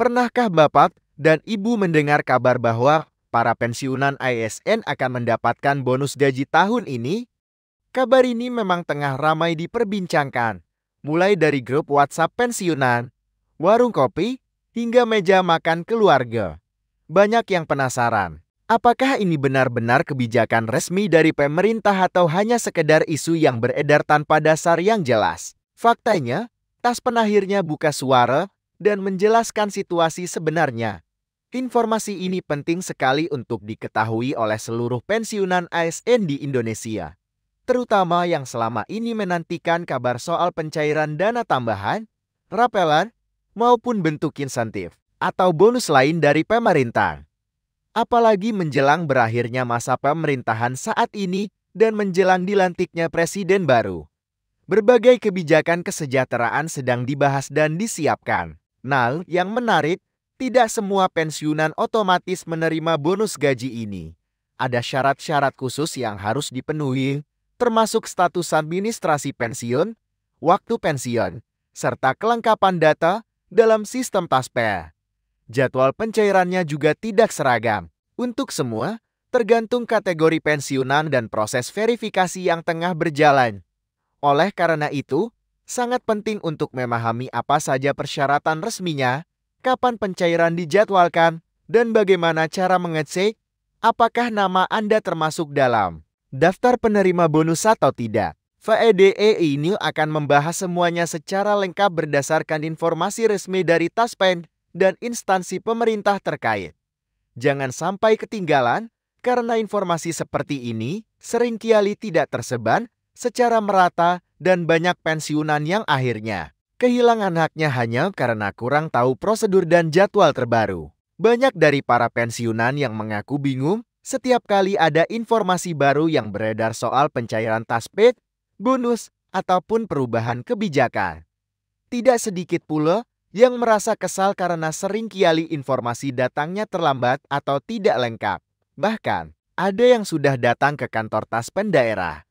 Pernahkah Bapak dan Ibu mendengar kabar bahwa para pensiunan ASN akan mendapatkan bonus gaji tahun ini? Kabar ini memang tengah ramai diperbincangkan, mulai dari grup WhatsApp pensiunan, warung kopi, hingga meja makan keluarga. Banyak yang penasaran, apakah ini benar-benar kebijakan resmi dari pemerintah atau hanya sekedar isu yang beredar tanpa dasar yang jelas? Faktanya, Taspen akhirnya buka suara dan menjelaskan situasi sebenarnya. Informasi ini penting sekali untuk diketahui oleh seluruh pensiunan ASN di Indonesia, terutama yang selama ini menantikan kabar soal pencairan dana tambahan, rapelan, maupun bentuk insentif atau bonus lain dari pemerintah. Apalagi menjelang berakhirnya masa pemerintahan saat ini dan menjelang dilantiknya presiden baru. Berbagai kebijakan kesejahteraan sedang dibahas dan disiapkan. Nah, yang menarik, tidak semua pensiunan otomatis menerima bonus gaji ini. Ada syarat-syarat khusus yang harus dipenuhi, termasuk status administrasi pensiun, waktu pensiun, serta kelengkapan data dalam sistem Taspen. Jadwal pencairannya juga tidak seragam. Untuk semua, tergantung kategori pensiunan dan proses verifikasi yang tengah berjalan. Oleh karena itu, sangat penting untuk memahami apa saja persyaratan resminya, kapan pencairan dijadwalkan, dan bagaimana cara mengecek apakah nama Anda termasuk dalam daftar penerima bonus atau tidak. VEDE ini akan membahas semuanya secara lengkap berdasarkan informasi resmi dari Taspen dan instansi pemerintah terkait. Jangan sampai ketinggalan, karena informasi seperti ini seringkali tidak tersebar secara merata dan banyak pensiunan yang akhirnya kehilangan haknya hanya karena kurang tahu prosedur dan jadwal terbaru. Banyak dari para pensiunan yang mengaku bingung setiap kali ada informasi baru yang beredar soal pencairan Taspen, bonus, ataupun perubahan kebijakan. Tidak sedikit pula yang merasa kesal karena seringkali informasi datangnya terlambat atau tidak lengkap. Bahkan, ada yang sudah datang ke kantor Taspen daerah,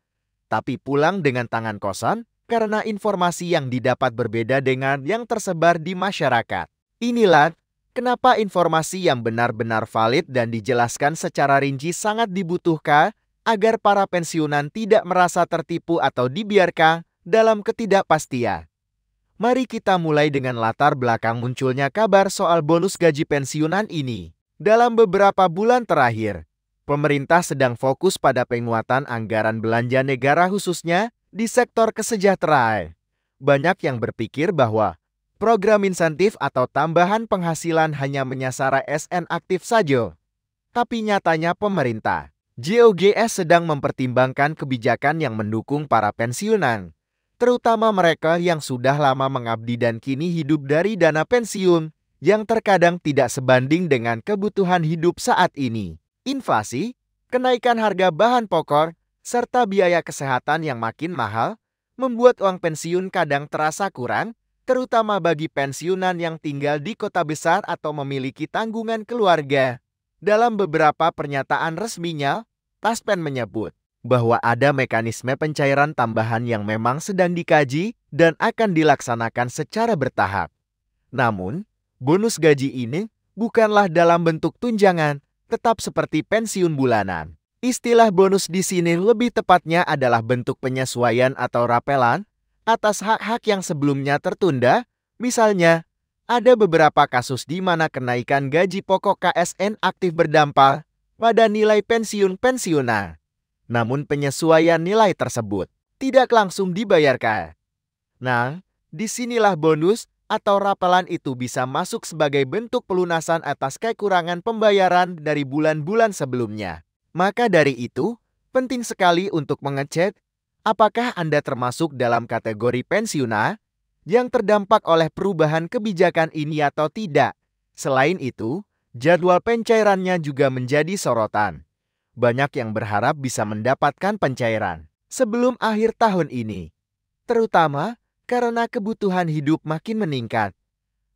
tapi pulang dengan tangan kosong karena informasi yang didapat berbeda dengan yang tersebar di masyarakat. Inilah kenapa informasi yang benar-benar valid dan dijelaskan secara rinci sangat dibutuhkan agar para pensiunan tidak merasa tertipu atau dibiarkan dalam ketidakpastian. Mari kita mulai dengan latar belakang munculnya kabar soal bonus gaji pensiunan ini. Dalam beberapa bulan terakhir, pemerintah sedang fokus pada penguatan anggaran belanja negara khususnya di sektor kesejahteraan. Banyak yang berpikir bahwa program insentif atau tambahan penghasilan hanya menyasar ASN aktif saja. Tapi nyatanya pemerintah JOGS sedang mempertimbangkan kebijakan yang mendukung para pensiunan, terutama mereka yang sudah lama mengabdi dan kini hidup dari dana pensiun yang terkadang tidak sebanding dengan kebutuhan hidup saat ini. Inflasi, kenaikan harga bahan pokok, serta biaya kesehatan yang makin mahal, membuat uang pensiun kadang terasa kurang, terutama bagi pensiunan yang tinggal di kota besar atau memiliki tanggungan keluarga. Dalam beberapa pernyataan resminya, Taspen menyebut bahwa ada mekanisme pencairan tambahan yang memang sedang dikaji dan akan dilaksanakan secara bertahap. Namun, bonus gaji ini bukanlah dalam bentuk tunjangan, tetap seperti pensiun bulanan. Istilah bonus di sini lebih tepatnya adalah bentuk penyesuaian atau rapelan atas hak-hak yang sebelumnya tertunda. Misalnya, ada beberapa kasus di mana kenaikan gaji pokok KSN aktif berdampak pada nilai pensiun pensiunan. Namun penyesuaian nilai tersebut tidak langsung dibayarkan. Nah, disinilah bonus atau rapelan itu bisa masuk sebagai bentuk pelunasan atas kekurangan pembayaran dari bulan-bulan sebelumnya. Maka dari itu, penting sekali untuk mengecek apakah Anda termasuk dalam kategori pensiunan yang terdampak oleh perubahan kebijakan ini atau tidak. Selain itu, jadwal pencairannya juga menjadi sorotan. Banyak yang berharap bisa mendapatkan pencairan sebelum akhir tahun ini, terutama karena kebutuhan hidup makin meningkat.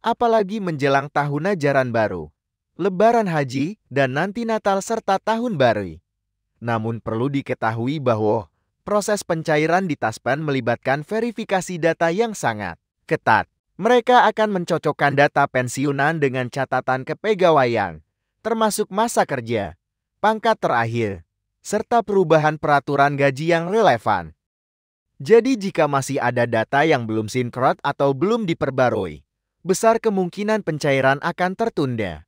Apalagi menjelang tahun ajaran baru, Lebaran Haji, dan nanti Natal serta Tahun Baru. Namun perlu diketahui bahwa proses pencairan di Taspen melibatkan verifikasi data yang sangat ketat. Mereka akan mencocokkan data pensiunan dengan catatan kepegawaian, termasuk masa kerja, pangkat terakhir, serta perubahan peraturan gaji yang relevan. Jadi jika masih ada data yang belum sinkron atau belum diperbarui, besar kemungkinan pencairan akan tertunda.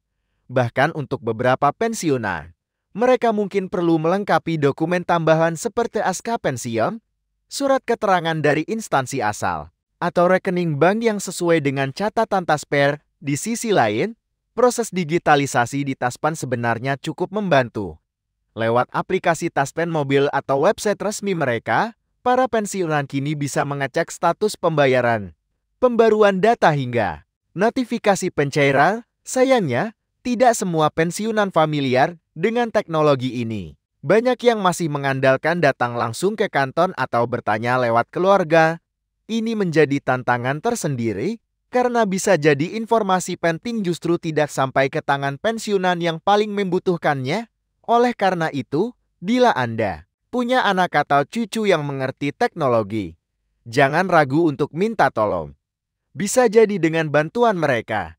Bahkan untuk beberapa pensiunan, mereka mungkin perlu melengkapi dokumen tambahan seperti SK pensiun, surat keterangan dari instansi asal, atau rekening bank yang sesuai dengan catatan Taspen. Di sisi lain, proses digitalisasi di Taspen sebenarnya cukup membantu. Lewat aplikasi Taspen mobil atau website resmi mereka, para pensiunan kini bisa mengecek status pembayaran, pembaruan data hingga notifikasi pencairan. Sayangnya, tidak semua pensiunan familiar dengan teknologi ini. Banyak yang masih mengandalkan datang langsung ke kantor atau bertanya lewat keluarga. Ini menjadi tantangan tersendiri karena bisa jadi informasi penting justru tidak sampai ke tangan pensiunan yang paling membutuhkannya. Oleh karena itu, bila Anda punya anak atau cucu yang mengerti teknologi, jangan ragu untuk minta tolong. Bisa jadi dengan bantuan mereka,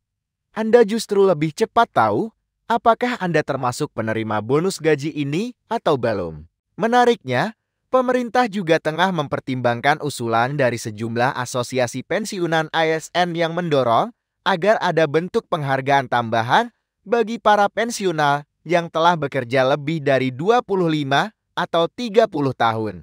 Anda justru lebih cepat tahu apakah Anda termasuk penerima bonus gaji ini atau belum. Menariknya, pemerintah juga tengah mempertimbangkan usulan dari sejumlah asosiasi pensiunan ASN yang mendorong agar ada bentuk penghargaan tambahan bagi para pensiunan yang telah bekerja lebih dari 25 atau 30 tahun.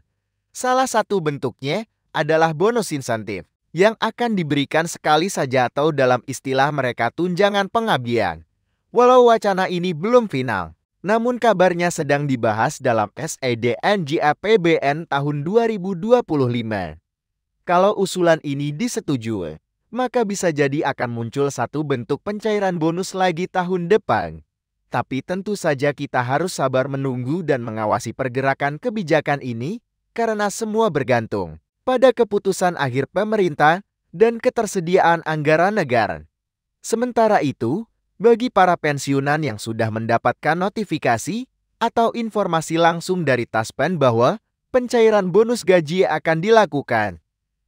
Salah satu bentuknya adalah bonus insentif yang akan diberikan sekali saja atau dalam istilah mereka tunjangan pengabdian. Walau wacana ini belum final, namun kabarnya sedang dibahas dalam SEDNJAPBN tahun 2025. Kalau usulan ini disetujui, maka bisa jadi akan muncul satu bentuk pencairan bonus lagi tahun depan. Tapi tentu saja kita harus sabar menunggu dan mengawasi pergerakan kebijakan ini karena semua bergantung pada keputusan akhir pemerintah dan ketersediaan anggaran negara. Sementara itu, bagi para pensiunan yang sudah mendapatkan notifikasi atau informasi langsung dari Taspen bahwa pencairan bonus gaji akan dilakukan,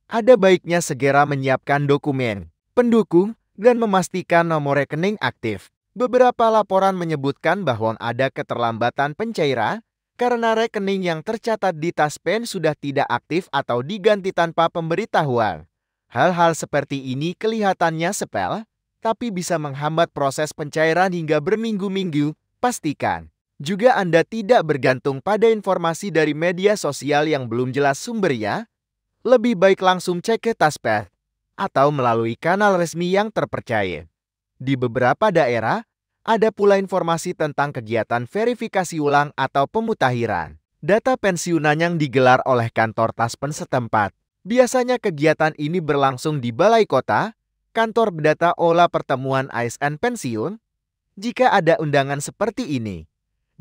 ada baiknya segera menyiapkan dokumen pendukung dan memastikan nomor rekening aktif. Beberapa laporan menyebutkan bahwa ada keterlambatan pencairan karena rekening yang tercatat di Taspen sudah tidak aktif atau diganti tanpa pemberitahuan. Hal-hal seperti ini kelihatannya sepele, tapi bisa menghambat proses pencairan hingga berminggu-minggu. Pastikan juga Anda tidak bergantung pada informasi dari media sosial yang belum jelas sumbernya. Lebih baik langsung cek ke Taspen atau melalui kanal resmi yang terpercaya. Di beberapa daerah, ada pula informasi tentang kegiatan verifikasi ulang atau pemutakhiran data pensiunan yang digelar oleh kantor Taspen setempat. Biasanya kegiatan ini berlangsung di balai kota, kantor data olah pertemuan ASN pensiun. Jika ada undangan seperti ini,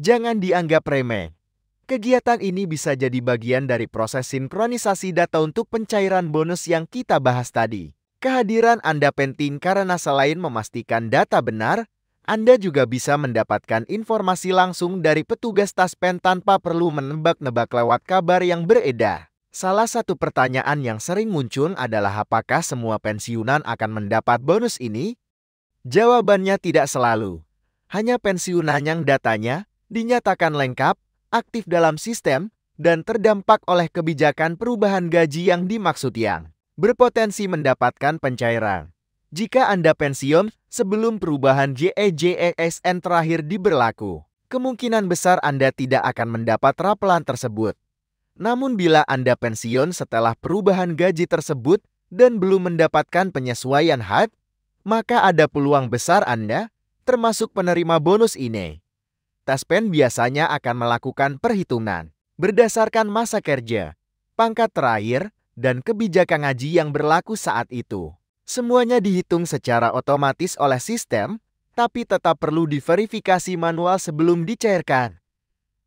jangan dianggap remeh. Kegiatan ini bisa jadi bagian dari proses sinkronisasi data untuk pencairan bonus yang kita bahas tadi. Kehadiran Anda penting karena selain memastikan data benar, Anda juga bisa mendapatkan informasi langsung dari petugas Taspen tanpa perlu menebak-nebak lewat kabar yang beredar. Salah satu pertanyaan yang sering muncul adalah apakah semua pensiunan akan mendapat bonus ini? Jawabannya tidak selalu. Hanya pensiunan yang datanya dinyatakan lengkap, aktif dalam sistem, dan terdampak oleh kebijakan perubahan gaji yang dimaksud yang berpotensi mendapatkan pencairan. Jika Anda pensiun sebelum perubahan JEJSN terakhir diberlaku, kemungkinan besar Anda tidak akan mendapat rapelan tersebut. Namun bila Anda pensiun setelah perubahan gaji tersebut dan belum mendapatkan penyesuaian hak, maka ada peluang besar Anda termasuk penerima bonus ini. Taspen biasanya akan melakukan perhitungan berdasarkan masa kerja, pangkat terakhir, dan kebijakan gaji yang berlaku saat itu. Semuanya dihitung secara otomatis oleh sistem, tapi tetap perlu diverifikasi manual sebelum dicairkan.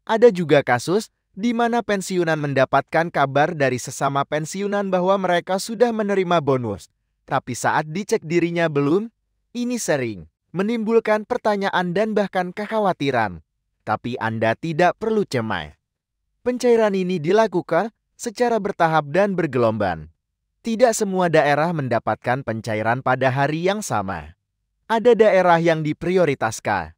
Ada juga kasus di mana pensiunan mendapatkan kabar dari sesama pensiunan bahwa mereka sudah menerima bonus, tapi saat dicek dirinya belum. Ini sering menimbulkan pertanyaan dan bahkan kekhawatiran. Tapi Anda tidak perlu cemas. Pencairan ini dilakukan secara bertahap dan bergelombang. Tidak semua daerah mendapatkan pencairan pada hari yang sama. Ada daerah yang diprioritaskan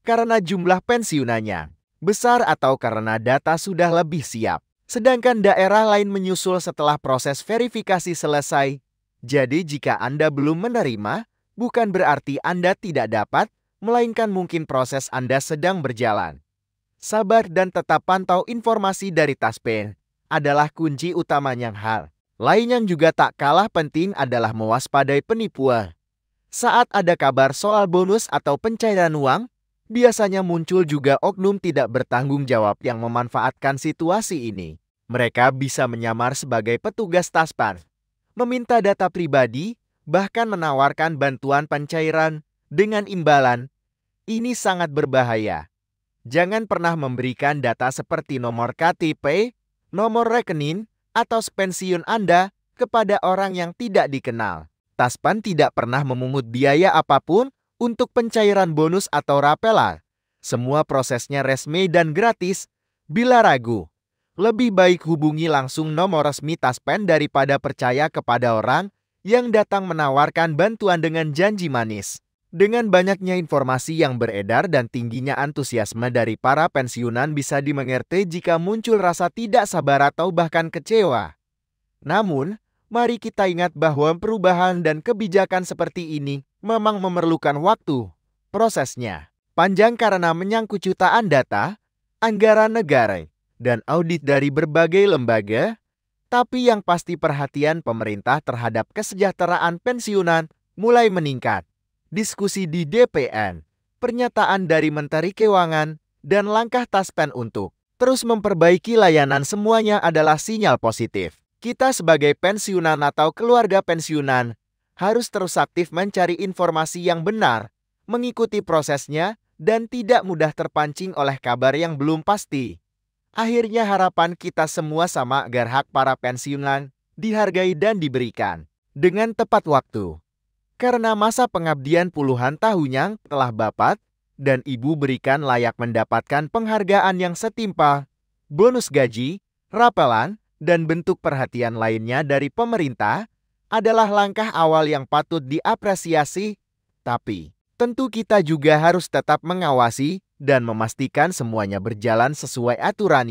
karena jumlah pensiunannya besar atau karena data sudah lebih siap. Sedangkan daerah lain menyusul setelah proses verifikasi selesai. Jadi jika Anda belum menerima, bukan berarti Anda tidak dapat, melainkan mungkin proses Anda sedang berjalan. Sabar dan tetap pantau informasi dari Taspen adalah kunci utamanya. Hal lain yang juga tak kalah penting adalah mewaspadai penipuan. Saat ada kabar soal bonus atau pencairan uang, biasanya muncul juga oknum tidak bertanggung jawab yang memanfaatkan situasi ini. Mereka bisa menyamar sebagai petugas Taspen, meminta data pribadi, bahkan menawarkan bantuan pencairan dengan imbalan. Ini sangat berbahaya. Jangan pernah memberikan data seperti nomor KTP, nomor rekening, atau pensiun Anda kepada orang yang tidak dikenal. Taspen tidak pernah memungut biaya apapun untuk pencairan bonus atau rapelan. Semua prosesnya resmi dan gratis. Bila ragu, lebih baik hubungi langsung nomor resmi Taspen daripada percaya kepada orang yang datang menawarkan bantuan dengan janji manis. Dengan banyaknya informasi yang beredar dan tingginya antusiasme dari para pensiunan, bisa dimengerti jika muncul rasa tidak sabar atau bahkan kecewa. Namun, mari kita ingat bahwa perubahan dan kebijakan seperti ini memang memerlukan waktu. Prosesnya panjang karena menyangkut jutaan data, anggaran negara, dan audit dari berbagai lembaga. Tapi yang pasti perhatian pemerintah terhadap kesejahteraan pensiunan mulai meningkat. Diskusi di DPR, pernyataan dari Menteri Keuangan, dan langkah Taspen untuk terus memperbaiki layanan semuanya adalah sinyal positif. Kita sebagai pensiunan atau keluarga pensiunan harus terus aktif mencari informasi yang benar, mengikuti prosesnya, dan tidak mudah terpancing oleh kabar yang belum pasti. Akhirnya harapan kita semua sama agar hak para pensiunan dihargai dan diberikan dengan tepat waktu. Karena masa pengabdian puluhan tahun yang telah bapak dan ibu berikan layak mendapatkan penghargaan yang setimpal, bonus gaji, rapelan, dan bentuk perhatian lainnya dari pemerintah adalah langkah awal yang patut diapresiasi. Tapi, tentu kita juga harus tetap mengawasi dan memastikan semuanya berjalan sesuai aturan.